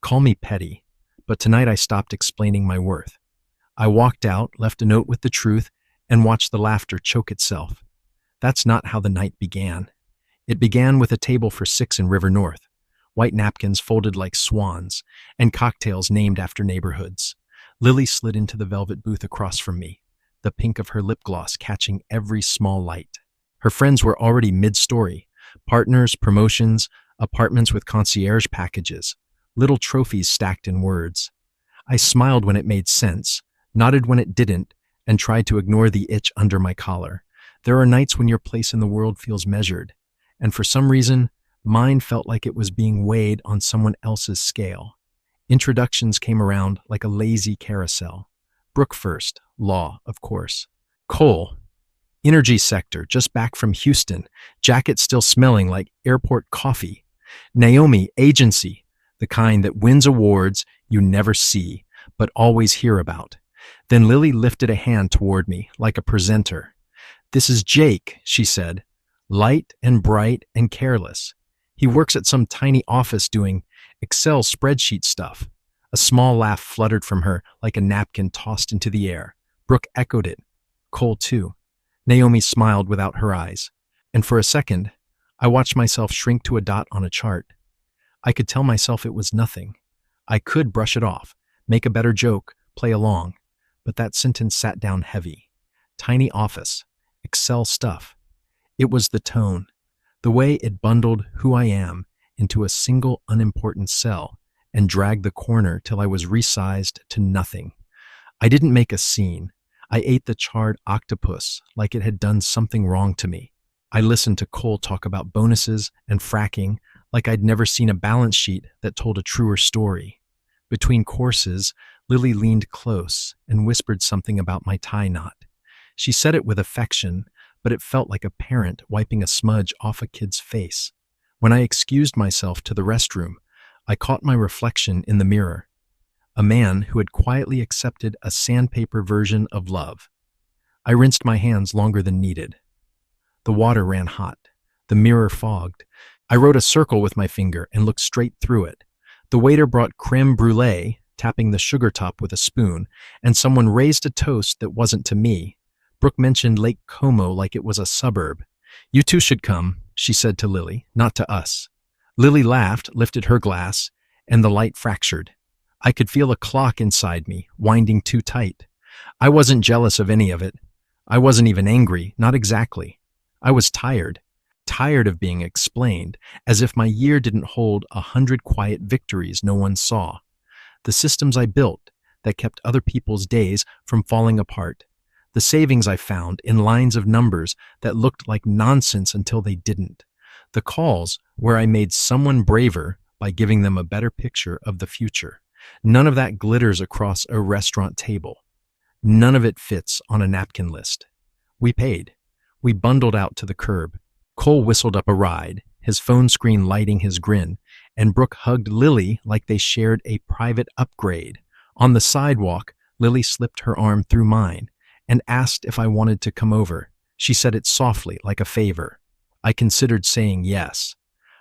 Call me petty, but tonight I stopped explaining my worth. I walked out, left a note with the truth, and watched the laughter choke itself. That's not how the night began. It began with a table for six in River North, white napkins folded like swans, and cocktails named after neighborhoods. Lily slid into the velvet booth across from me, the pink of her lip gloss catching every small light. Her friends were already mid-story, partners, promotions, apartments with concierge packages, little trophies stacked in words. I smiled when it made sense, nodded when it didn't, and tried to ignore the itch under my collar. There are nights when your place in the world feels measured, and for some reason, mine felt like it was being weighed on someone else's scale. Introductions came around like a lazy carousel. Brooke first, law, of course. Cole, energy sector, just back from Houston, jacket still smelling like airport coffee. Naomi, agency, the kind that wins awards you never see, but always hear about. Then Lily lifted a hand toward me, like a presenter. "This is Jake," she said, light and bright and careless. He works at some tiny office doing Excel spreadsheet stuff. A small laugh fluttered from her like a napkin tossed into the air. Brooke echoed it. Cole, too. Naomi smiled without her eyes. And for a second, I watched myself shrink to a dot on a chart. I could tell myself it was nothing. I could brush it off, make a better joke, play along. But that sentence sat down heavy. Tiny office, Excel stuff. It was the tone, the way it bundled who I am into a single unimportant cell and dragged the corner till I was resized to nothing. I didn't make a scene. I ate the charred octopus like it had done something wrong to me. I listened to Cole talk about bonuses and fracking like I'd never seen a balance sheet that told a truer story. Between courses, Lily leaned close and whispered something about my tie knot. She said it with affection, but it felt like a parent wiping a smudge off a kid's face. When I excused myself to the restroom, I caught my reflection in the mirror. A man who had quietly accepted a sandpaper version of love. I rinsed my hands longer than needed. The water ran hot. The mirror fogged. I wrote a circle with my finger and looked straight through it. The waiter brought creme brulee, tapping the sugar top with a spoon, and someone raised a toast that wasn't to me. Brooke mentioned Lake Como like it was a suburb. "You two should come," she said to Lily, "not to us." Lily laughed, lifted her glass, and the light fractured. I could feel a clock inside me, winding too tight. I wasn't jealous of any of it. I wasn't even angry, not exactly. I was tired of being explained, as if my year didn't hold 100 quiet victories no one saw. The systems I built that kept other people's days from falling apart. The savings I found in lines of numbers that looked like nonsense until they didn't. The calls where I made someone braver by giving them a better picture of the future. None of that glitters across a restaurant table. None of it fits on a napkin list. We paid. We bundled out to the curb. Cole whistled up a ride, his phone screen lighting his grin, and Brooke hugged Lily like they shared a private upgrade. On the sidewalk, Lily slipped her arm through mine and asked if I wanted to come over. She said it softly, like a favor. I considered saying yes.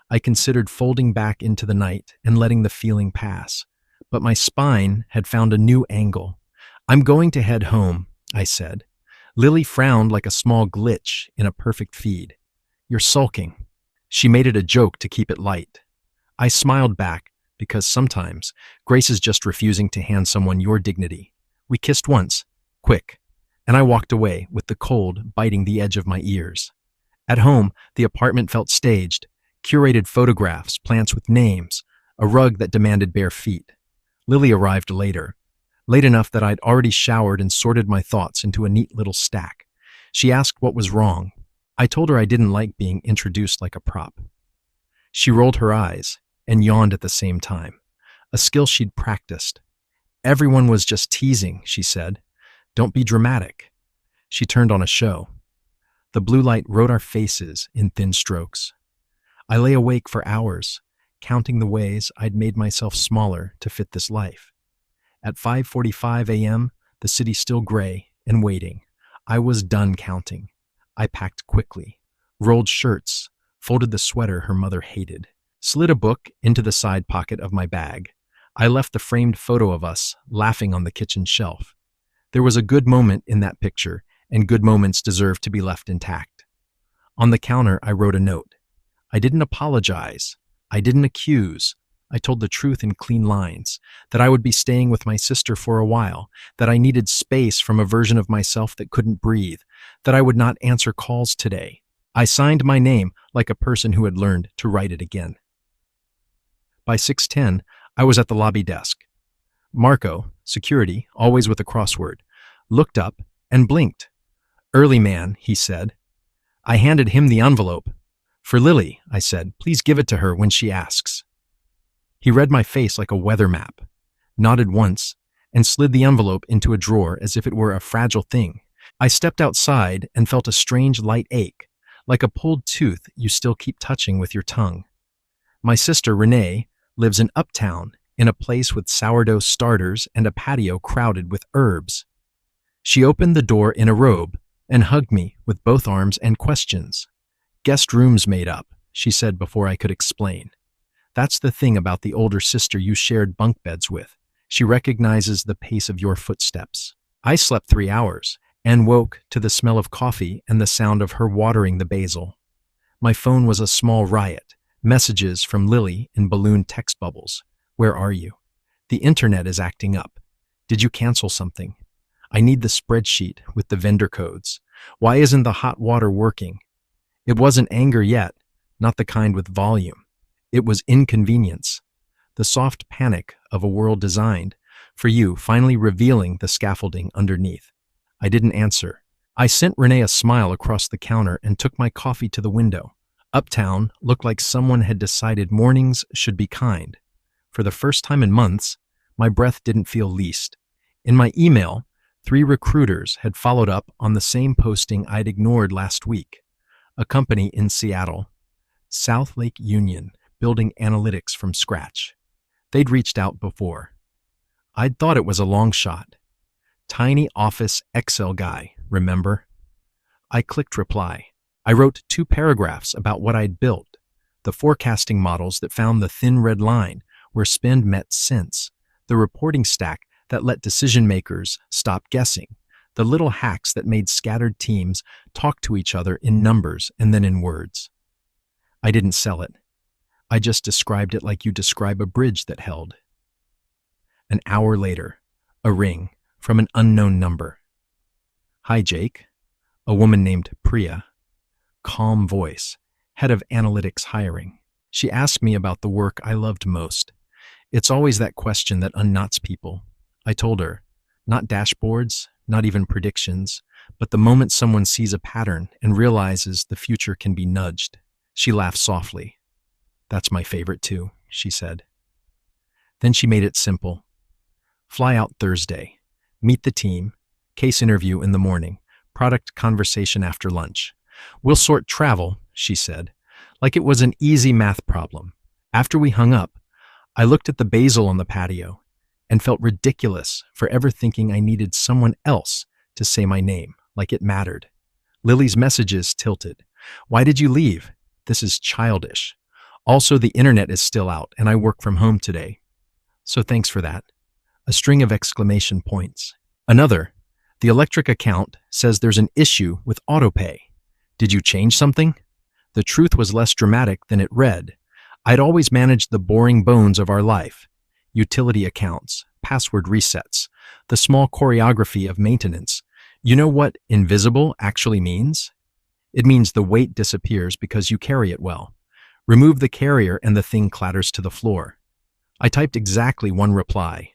I considered folding back into the night and letting the feeling pass. But my spine had found a new angle. "I'm going to head home," I said. Lily frowned like a small glitch in a perfect feed. "You're sulking." She made it a joke to keep it light. I smiled back because sometimes grace is just refusing to hand someone your dignity. We kissed once, quick, and I walked away with the cold biting the edge of my ears. At home, the apartment felt staged, curated photographs, plants with names, a rug that demanded bare feet. Lily arrived later, late enough that I'd already showered and sorted my thoughts into a neat little stack. She asked what was wrong. I told her I didn't like being introduced like a prop. She rolled her eyes and yawned at the same time, a skill she'd practiced. "Everyone was just teasing," she said. "Don't be dramatic." She turned on a show. The blue light wrote our faces in thin strokes. I lay awake for hours, counting the ways I'd made myself smaller to fit this life. At 5:45 a.m., the city still gray and waiting. I was done counting. I packed quickly, rolled shirts, folded the sweater her mother hated, slid a book into the side pocket of my bag. I left the framed photo of us laughing on the kitchen shelf. There was a good moment in that picture, and good moments deserve to be left intact. On the counter, I wrote a note. I didn't apologize. I didn't accuse. I told the truth in clean lines, that I would be staying with my sister for a while, that I needed space from a version of myself that couldn't breathe, that I would not answer calls today. I signed my name like a person who had learned to write it again. By 6:10, I was at the lobby desk. Marco, security, always with a crossword, looked up and blinked. "Early man," he said. I handed him the envelope. "For Lily," I said. "Please give it to her when she asks." He read my face like a weather map, nodded once, and slid the envelope into a drawer as if it were a fragile thing. I stepped outside and felt a strange light ache, like a pulled tooth you still keep touching with your tongue. My sister, Renee, lives in Uptown, in a place with sourdough starters and a patio crowded with herbs. She opened the door in a robe and hugged me with both arms and questions. "Guest rooms made up," she said before I could explain. "That's the thing about the older sister you shared bunk beds with. She recognizes the pace of your footsteps." I slept 3 hours and woke to the smell of coffee and the sound of her watering the basil. My phone was a small riot, messages from Lily in balloon text bubbles. "Where are you? The internet is acting up. Did you cancel something? I need the spreadsheet with the vendor codes. Why isn't the hot water working?" It wasn't anger yet, not the kind with volume. It was inconvenience, the soft panic of a world designed for you finally revealing the scaffolding underneath. I didn't answer. I sent Renee a smile across the counter and took my coffee to the window. Uptown looked like someone had decided mornings should be kind. For the first time in months, my breath didn't feel leased. In my email, 3 recruiters had followed up on the same posting I'd ignored last week. A company in Seattle, South Lake Union, building analytics from scratch. They'd reached out before. I'd thought it was a long shot. Tiny office Excel guy, remember? I clicked reply. I wrote 2 paragraphs about what I'd built, the forecasting models that found the thin red line where spend met sense, the reporting stack that let decision makers stop guessing, the little hacks that made scattered teams talk to each other in numbers and then in words. I didn't sell it. I just described it like you describe a bridge that held. An hour later, a ring from an unknown number. "Hi, Jake." A woman named Priya. Calm voice, head of analytics hiring. She asked me about the work I loved most. It's always that question that unknots people. I told her, not dashboards, not even predictions, but the moment someone sees a pattern and realizes the future can be nudged. She laughed softly. "That's my favorite too," she said. Then she made it simple. "Fly out Thursday. Meet the team. Case interview in the morning. Product conversation after lunch. We'll sort travel," she said, like it was an easy math problem. After we hung up, I looked at the basil on the patio and felt ridiculous for ever thinking I needed someone else to say my name, like it mattered. Lily's messages tilted. "Why did you leave? This is childish. Also, the internet is still out and I work from home today. So thanks for that." A string of exclamation points. Another, "The electric account says there's an issue with autopay. Did you change something?" The truth was less dramatic than it read. I'd always managed the boring bones of our life. Utility accounts, password resets, the small choreography of maintenance. You know what invisible actually means? It means the weight disappears because you carry it well. Remove the carrier and the thing clatters to the floor. I typed exactly one reply.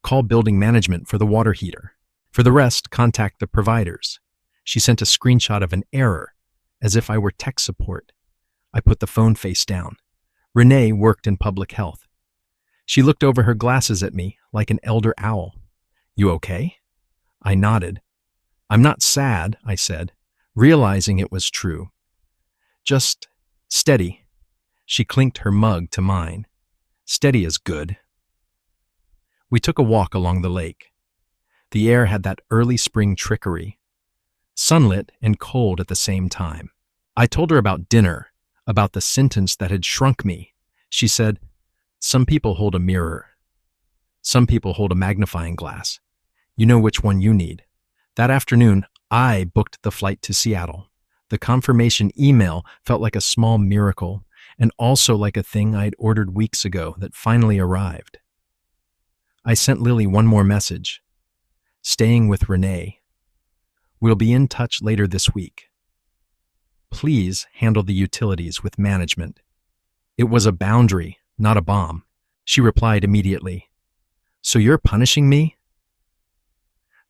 "Call building management for the water heater. For the rest, contact the providers." She sent a screenshot of an error, as if I were tech support. I put the phone face down. Renee worked in public health. She looked over her glasses at me like an elder owl. "You okay?" I nodded. "I'm not sad," I said, realizing it was true. "Just steady." She clinked her mug to mine. "Steady is good." We took a walk along the lake. The air had that early spring trickery, sunlit and cold at the same time. I told her about dinner, about the sentence that had shrunk me. She said, "Some people hold a mirror." Some people hold a magnifying glass. You know which one you need. That afternoon, I booked the flight to Seattle. The confirmation email felt like a small miracle, and also like a thing I'd ordered weeks ago that finally arrived. I sent Lily one more message. Staying with Renee. We'll be in touch later this week. Please handle the utilities with management. It was a boundary, not a bomb. She replied immediately. So you're punishing me?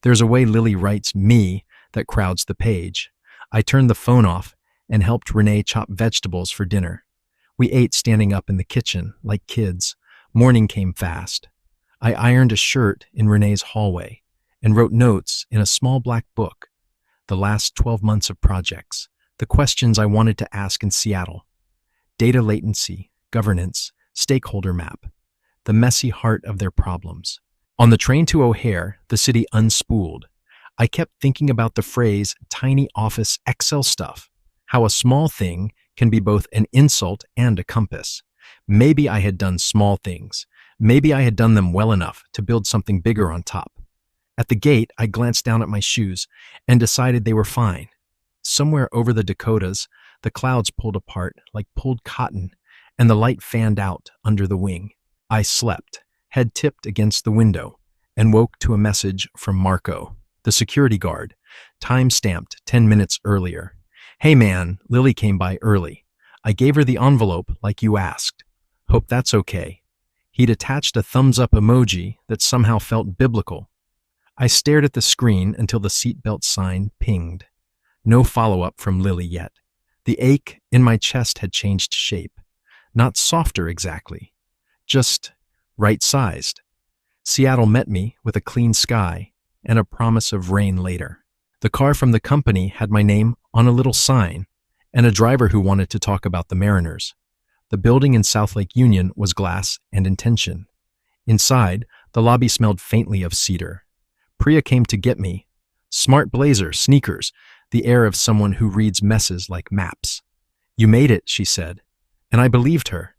There's a way Lily writes me that crowds the page. I turned the phone off and helped Renee chop vegetables for dinner. We ate standing up in the kitchen, like kids. Morning came fast. I ironed a shirt in Renee's hallway and wrote notes in a small black book. The last 12 months of projects, the questions I wanted to ask in Seattle. Data latency, governance, stakeholder map, the messy heart of their problems. On the train to O'Hare, the city unspooled. I kept thinking about the phrase tiny office Excel stuff, how a small thing can be both an insult and a compass. Maybe I had done small things. Maybe I had done them well enough to build something bigger on top. At the gate, I glanced down at my shoes and decided they were fine. Somewhere over the Dakotas, the clouds pulled apart like pulled cotton, and the light fanned out under the wing. I slept, head tipped against the window, and woke to a message from Marco, the security guard, time-stamped 10 minutes earlier. Hey man, Lily came by early. I gave her the envelope like you asked. Hope that's okay. He'd attached a thumbs-up emoji that somehow felt biblical. I stared at the screen until the seatbelt sign pinged. No follow-up from Lily yet. The ache in my chest had changed shape. Not softer exactly, just right-sized. Seattle met me with a clean sky and a promise of rain later. The car from the company had my name on a little sign and a driver who wanted to talk about the Mariners. The building in South Lake Union was glass and intention. Inside, the lobby smelled faintly of cedar. Priya came to get me. Smart blazer, sneakers, the air of someone who reads messes like maps. You made it, she said, and I believed her.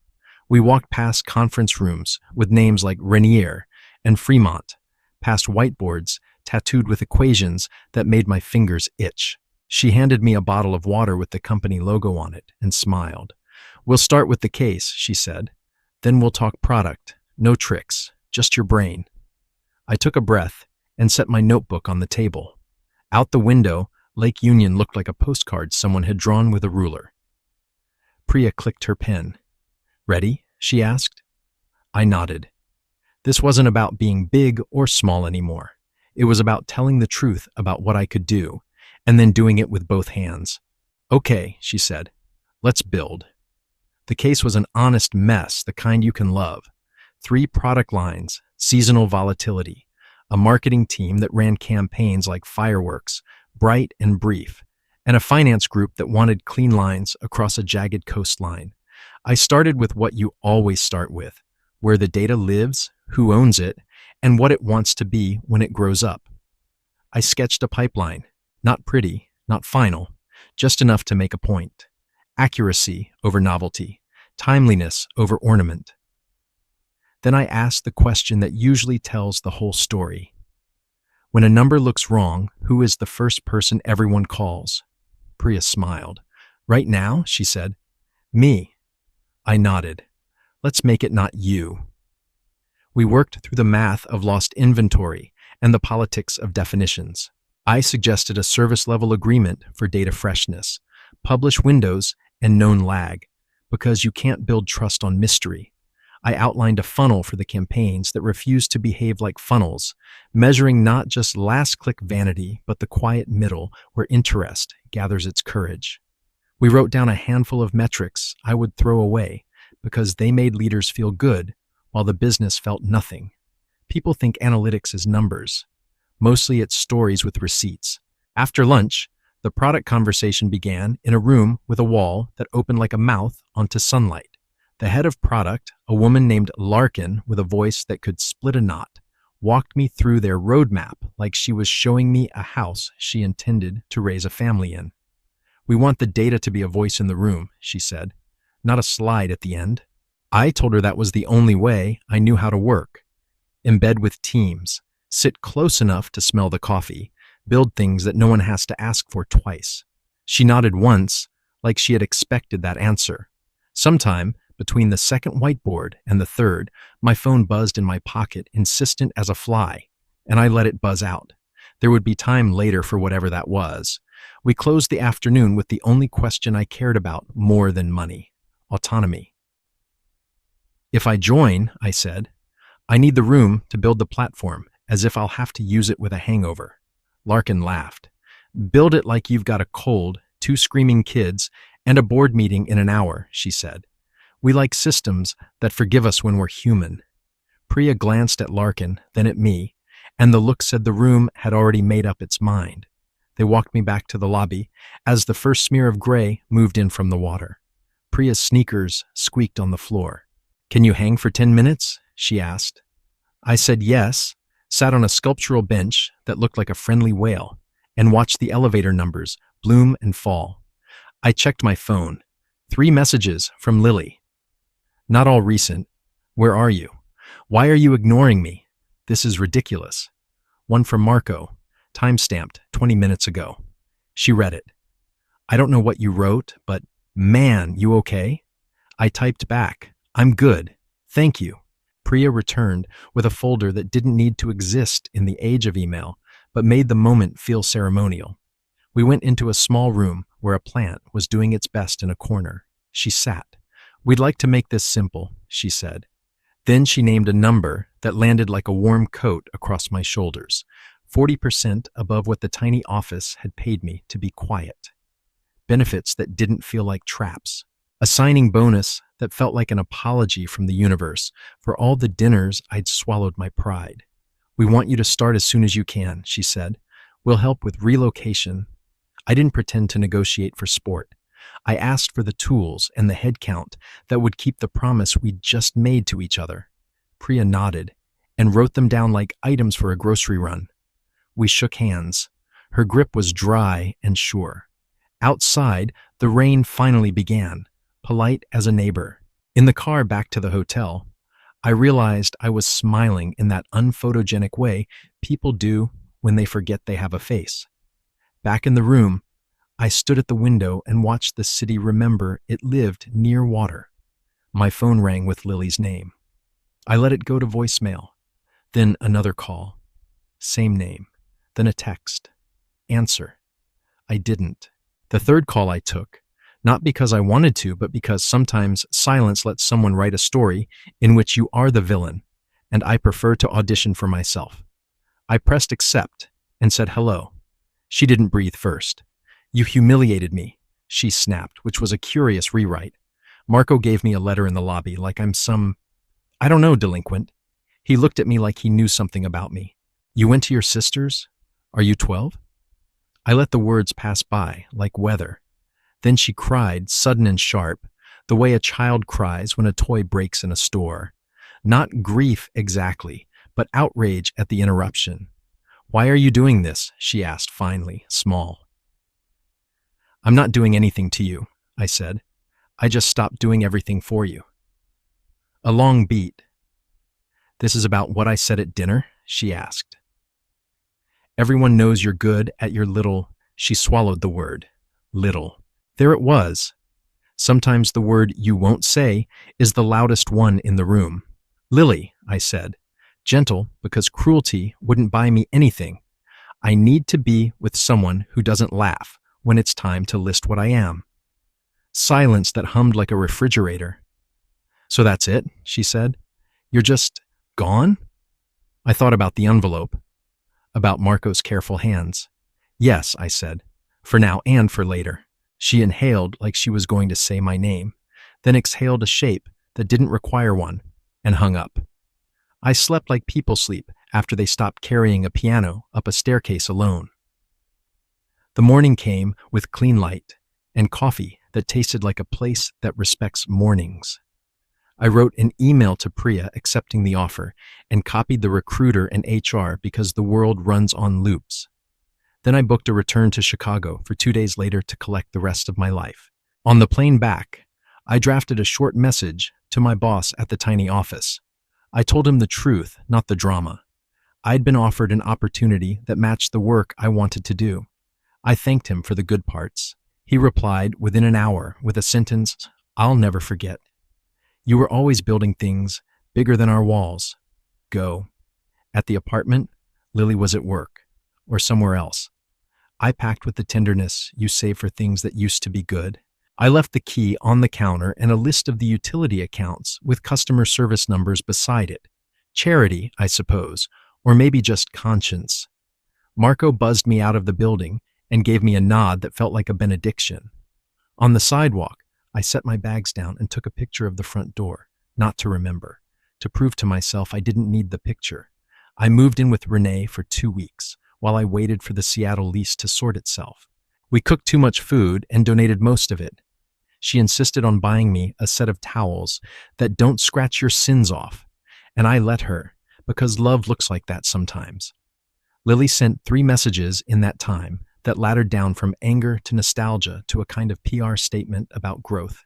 We walked past conference rooms with names like Rainier and Fremont, past whiteboards tattooed with equations that made my fingers itch. She handed me a bottle of water with the company logo on it and smiled. We'll start with the case, she said. Then we'll talk product. No tricks, just your brain. I took a breath and set my notebook on the table. Out the window, Lake Union looked like a postcard someone had drawn with a ruler. Priya clicked her pen. Ready? She asked. I nodded. This wasn't about being big or small anymore. It was about telling the truth about what I could do, and then doing it with both hands. Okay, she said. Let's build. The case was an honest mess, the kind you can love. 3 product lines, seasonal volatility, a marketing team that ran campaigns like fireworks, bright and brief, and a finance group that wanted clean lines across a jagged coastline. I started with what you always start with, where the data lives, who owns it, and what it wants to be when it grows up. I sketched a pipeline, not pretty, not final, just enough to make a point. Accuracy over novelty, timeliness over ornament. Then I asked the question that usually tells the whole story. When a number looks wrong, who is the first person everyone calls? Priya smiled. Right now, she said. Me. I nodded. Let's make it not you. We worked through the math of lost inventory and the politics of definitions. I suggested a service-level agreement for data freshness, publish windows, and known lag, because you can't build trust on mystery. I outlined a funnel for the campaigns that refused to behave like funnels, measuring not just last-click vanity, but the quiet middle where interest gathers its courage. We wrote down a handful of metrics I would throw away because they made leaders feel good while the business felt nothing. People think analytics is numbers. Mostly it's stories with receipts. After lunch, the product conversation began in a room with a wall that opened like a mouth onto sunlight. The head of product, a woman named Larkin with a voice that could split a knot, walked me through their roadmap like she was showing me a house she intended to raise a family in. We want the data to be a voice in the room, she said, not a slide at the end. I told her that was the only way I knew how to work. embed with teams, sit close enough to smell the coffee, build things that no one has to ask for twice. She nodded once, like she had expected that answer. Sometime, between the second whiteboard and the third, my phone buzzed in my pocket, insistent as a fly, and I let it buzz out. There would be time later for whatever that was. We closed the afternoon with the only question I cared about more than money: autonomy. "If I join," I said, "I need the room to build the platform, as if I'll have to use it with a hangover." Larkin laughed. "Build it like you've got a cold, 2 screaming kids, and a board meeting in an hour," she said. "We like systems that forgive us when we're human." Priya glanced at Larkin, then at me, and the look said the room had already made up its mind. They walked me back to the lobby as the first smear of gray moved in from the water. Priya's sneakers squeaked on the floor. "Can you hang for 10 minutes?" she asked. I said yes, sat on a sculptural bench that looked like a friendly whale, and watched the elevator numbers bloom and fall. I checked my phone. 3 messages from Lily. "Not all recent. Where are you? Why are you ignoring me? This is ridiculous." One from Marco, time-stamped 20 minutes ago. She read it. "I don't know what you wrote, but man, you okay?" I typed back, "I'm good. Thank you." Priya returned with a folder that didn't need to exist in the age of email, but made the moment feel ceremonial. We went into a small room where a plant was doing its best in a corner. She sat. "We'd like to make this simple," she said. Then she named a number that landed like a warm coat across my shoulders, 40% above what the tiny office had paid me to be quiet. Benefits that didn't feel like traps. A signing bonus that felt like an apology from the universe for all the dinners I'd swallowed my pride. "We want you to start as soon as you can," she said. "We'll help with relocation." I didn't pretend to negotiate for sport. I asked for the tools and the headcount that would keep the promise we'd just made to each other. Priya nodded and wrote them down like items for a grocery run. We shook hands. Her grip was dry and sure. Outside, the rain finally began, polite as a neighbor. In the car back to the hotel, I realized I was smiling in that unphotogenic way people do when they forget they have a face. Back in the room, I stood at the window and watched the city remember it lived near water. My phone rang with Lily's name. I let it go to voicemail. Then another call. Same name. Then a text. Answer. I didn't. The third call I took, not because I wanted to, but because sometimes silence lets someone write a story in which you are the villain, and I prefer to audition for myself. I pressed accept and said hello. She didn't breathe first. "You humiliated me," she snapped, which was a curious rewrite. "Marco gave me a letter in the lobby like I'm some, I don't know, delinquent." He looked at me like he knew something about me. "You went to your sister's? Are you 12? I let the words pass by, like weather. Then she cried, sudden and sharp, the way a child cries when a toy breaks in a store. Not grief exactly, but outrage at the interruption. "Why are you doing this?" she asked finally, small. "I'm not doing anything to you," I said. "I just stopped doing everything for you." A long beat. "This is about what I said at dinner?" she asked. "Everyone knows you're good at your little," she swallowed the word, little. There it was. Sometimes the word you won't say is the loudest one in the room. "Lily," I said, gentle because cruelty wouldn't buy me anything. "I need to be with someone who doesn't laugh when it's time to list what I am." Silence that hummed like a refrigerator. "So that's it," she said. "You're just gone?" I thought about the envelope, about Marco's careful hands. "Yes," I said, "for now and for later." She inhaled like she was going to say my name, then exhaled a shape that didn't require one, and hung up. I slept like people sleep after they stopped carrying a piano up a staircase alone. The morning came with clean light and coffee that tasted like a place that respects mornings. I wrote an email to Priya accepting the offer and copied the recruiter and HR because the world runs on loops. Then I booked a return to Chicago for 2 days later to collect the rest of my life. On the plane back, I drafted a short message to my boss at the tiny office. I told him the truth, not the drama. I'd been offered an opportunity that matched the work I wanted to do. I thanked him for the good parts. He replied within an hour with a sentence I'll never forget. You were always building things bigger than our walls. Go. At the apartment, Lily was at work, or somewhere else. I packed with the tenderness you save for things that used to be good. I left the key on the counter and a list of the utility accounts with customer service numbers beside it. Charity, I suppose, or maybe just conscience. Marco buzzed me out of the building and gave me a nod that felt like a benediction. On the sidewalk, I set my bags down and took a picture of the front door, not to remember, to prove to myself I didn't need the picture. I moved in with Renee for 2 weeks while I waited for the Seattle lease to sort itself. We cooked too much food and donated most of it. She insisted on buying me a set of towels that don't scratch your sins off, and I let her, because love looks like that sometimes. Lily sent 3 messages in that time that laddered down from anger to nostalgia to a kind of PR statement about growth.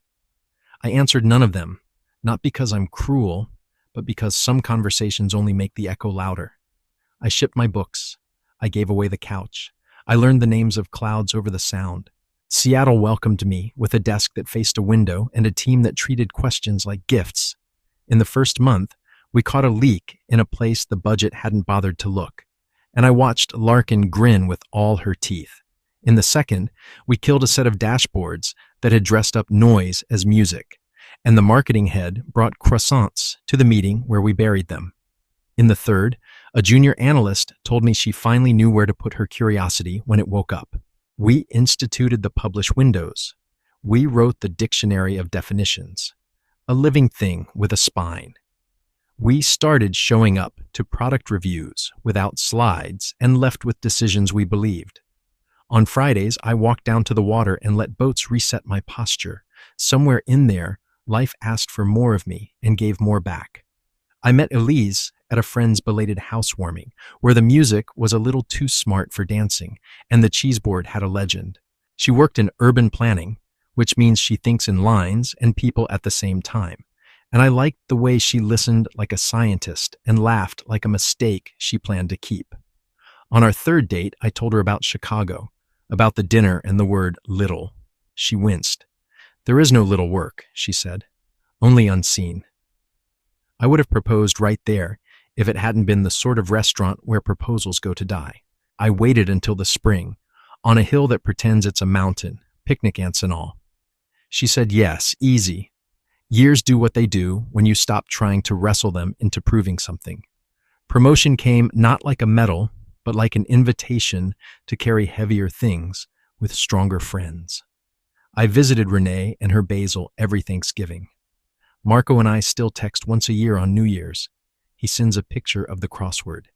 I answered none of them, not because I'm cruel, but because some conversations only make the echo louder. I shipped my books. I gave away the couch. I learned the names of clouds over the sound. Seattle welcomed me with a desk that faced a window and a team that treated questions like gifts. In the first month, we caught a leak in a place the budget hadn't bothered to look, and I watched Larkin grin with all her teeth. In the second, we killed a set of dashboards that had dressed up noise as music, and the marketing head brought croissants to the meeting where we buried them. In the third, a junior analyst told me she finally knew where to put her curiosity when it woke up. We instituted the publish windows. We wrote the dictionary of definitions, a living thing with a spine. We started showing up to product reviews without slides and left with decisions we believed. On Fridays, I walked down to the water and let boats reset my posture. Somewhere in there, life asked for more of me and gave more back. I met Elise at a friend's belated housewarming, where the music was a little too smart for dancing, and the cheeseboard had a legend. She worked in urban planning, which means she thinks in lines and people at the same time. And I liked the way she listened like a scientist and laughed like a mistake she planned to keep. On our third date, I told her about Chicago, about the dinner and the word little. She winced. There is no little work, she said, only unseen. I would have proposed right there if it hadn't been the sort of restaurant where proposals go to die. I waited until the spring, on a hill that pretends it's a mountain, picnic ants and all. She said yes, easy. Years do what they do when you stop trying to wrestle them into proving something. Promotion came not like a medal, but like an invitation to carry heavier things with stronger friends. I visited Renee and her basil every Thanksgiving. Marco and I still text once a year on New Year's. He sends a picture of the crossword.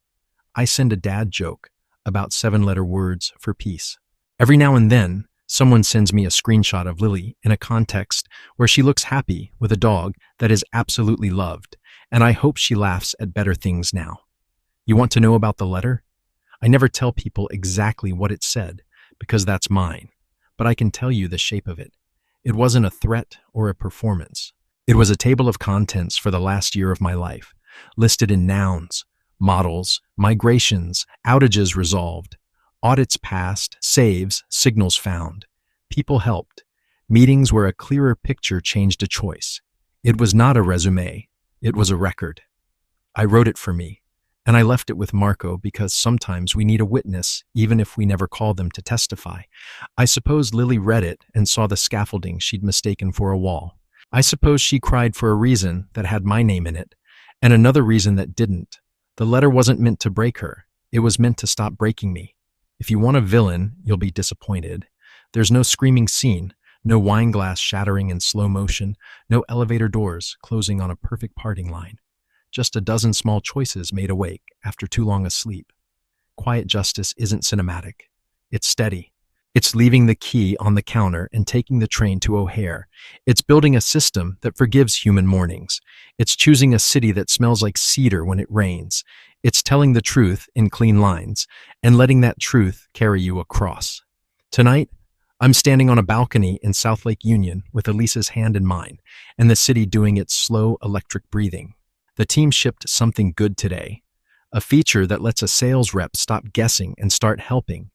I send a dad joke about 7-letter words for peace. Every now and then, someone sends me a screenshot of Lily in a context where she looks happy with a dog that is absolutely loved, and I hope she laughs at better things now. You want to know about the letter? I never tell people exactly what it said, because that's mine, but I can tell you the shape of it. It wasn't a threat or a performance. It was a table of contents for the last year of my life, listed in nouns, models, migrations, outages resolved, audits passed, saves, signals found. People helped. Meetings where a clearer picture changed a choice. It was not a resume. It was a record. I wrote it for me, and I left it with Marco because sometimes we need a witness, even if we never call them to testify. I suppose Lily read it and saw the scaffolding she'd mistaken for a wall. I suppose she cried for a reason that had my name in it, and another reason that didn't. The letter wasn't meant to break her. It was meant to stop breaking me. If you want a villain, you'll be disappointed. There's no screaming scene, no wine glass shattering in slow motion, no elevator doors closing on a perfect parting line. Just a dozen small choices made awake after too long a sleep. Quiet justice isn't cinematic. It's steady. It's leaving the key on the counter and taking the train to O'Hare. It's building a system that forgives human mornings. It's choosing a city that smells like cedar when it rains. It's telling the truth in clean lines and letting that truth carry you across. Tonight, I'm standing on a balcony in South Lake Union with Elisa's hand in mine and the city doing its slow electric breathing. The team shipped something good today, a feature that lets a sales rep stop guessing and start helping.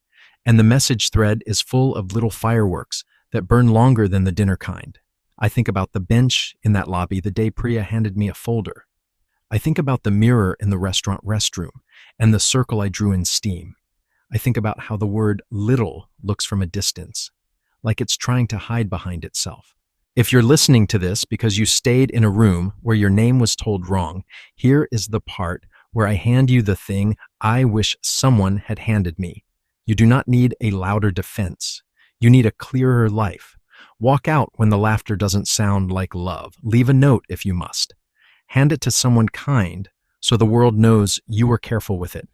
And the message thread is full of little fireworks that burn longer than the dinner kind. I think about the bench in that lobby the day Priya handed me a folder. I think about the mirror in the restaurant restroom and the circle I drew in steam. I think about how the word little looks from a distance, like it's trying to hide behind itself. If you're listening to this because you stayed in a room where your name was told wrong, here is the part where I hand you the thing I wish someone had handed me. You do not need a louder defense. You need a clearer life. Walk out when the laughter doesn't sound like love. Leave a note if you must. Hand it to someone kind so the world knows you were careful with it.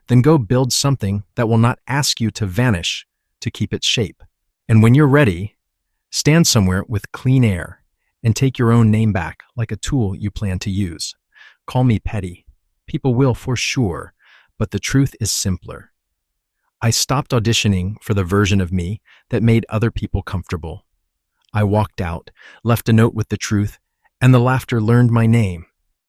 Then go build something that will not ask you to vanish to keep its shape. And when you're ready, stand somewhere with clean air and take your own name back like a tool you plan to use. Call me petty. People will for sure, but the truth is simpler. I stopped auditioning for the version of me that made other people comfortable. I walked out, left a note with the truth, and the laughter learned my name.